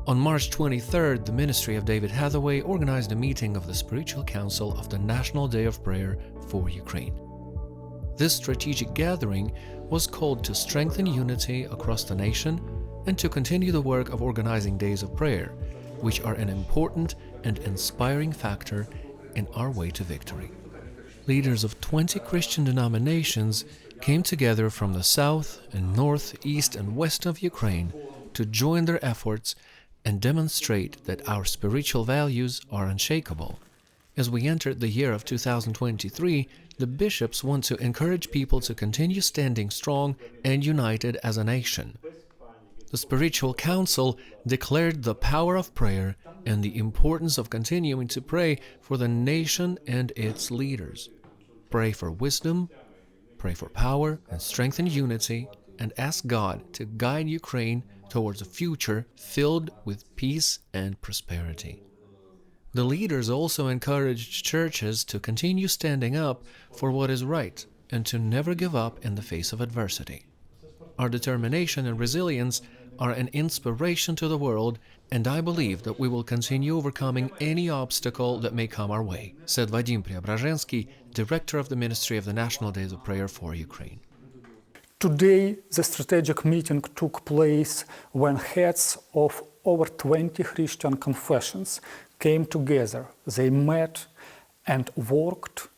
On March 23rd, the Ministry of David Hathaway organized a meeting of the Spiritual Council of the National Day of Prayer for Ukraine. This strategic gathering was called to strengthen unity across the nation and to continue the work of organizing days of prayer, which are an important and inspiring factor in our way to victory. Leaders of 20 Christian denominations came together from the south and north, east and west of Ukraine to join their efforts and demonstrate that our spiritual values are unshakable. As we entered the year of 2023, the bishops want to encourage people to continue standing strong and united as a nation. The Spiritual Council declared the power of prayer and the importance of continuing to pray for the nation and its leaders. Pray for wisdom, pray for power and strengthen unity, and ask God to guide Ukraine towards a future filled with peace and prosperity. The leaders also encouraged churches to continue standing up for what is right and to never give up in the face of adversity. Our determination and resilience are an inspiration to the world, and I believe that we will continue overcoming any obstacle that may come our way, said Vadim Preobrazhensky, director of the Ministry of the National Days of Prayer for Ukraine. Today, the strategic meeting took place when heads of over 20 Christian confessions came together. They met and worked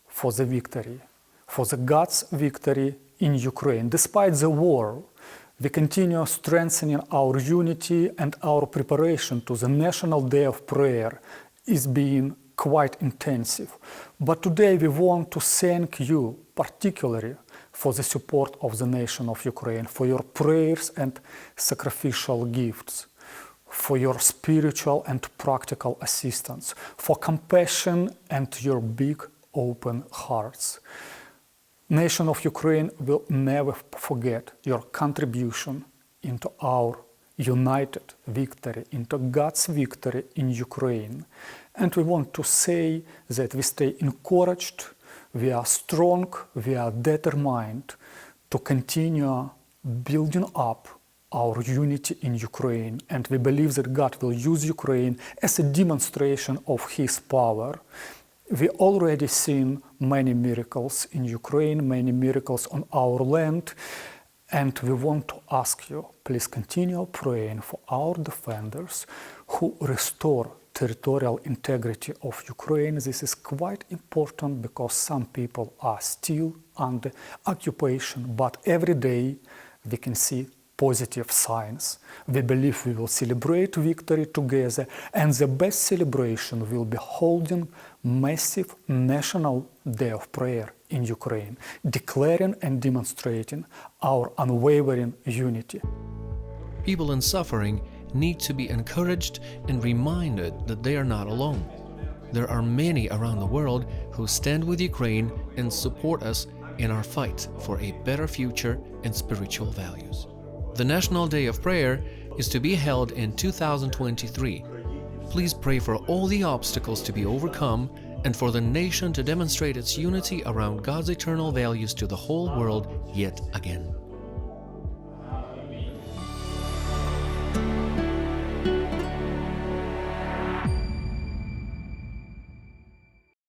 for the victory, for the God's victory in Ukraine. Despite the war, we continue strengthening our unity, and our preparation to the National Day of Prayer is being quite intensive. But today we want to thank you particularly for the support of the nation of Ukraine, for your prayers and sacrificial gifts, for your spiritual and practical assistance, for compassion and your big open hearts. Nation of Ukraine will never forget your contribution into our united victory, into God's victory in Ukraine. And we want to say that we stay encouraged, we are strong, we are determined to continue building up our unity in Ukraine. And we believe that God will use Ukraine as a demonstration of His power. We already seen many miracles in Ukraine, many miracles on our land, and we want to ask you, please continue praying for our defenders who restore territorial integrity of Ukraine. This is quite important because some people are still under occupation, but every day we can see positive signs. We believe we will celebrate victory together, and the best celebration will be holding massive National Day of Prayer in Ukraine, declaring and demonstrating our unwavering unity. People in suffering need to be encouraged and reminded that they are not alone. There are many around the world who stand with Ukraine and support us in our fight for a better future and spiritual values. The National Day of Prayer is to be held in 2023. Please pray for all the obstacles to be overcome and for the nation to demonstrate its unity around God's eternal values to the whole world yet again.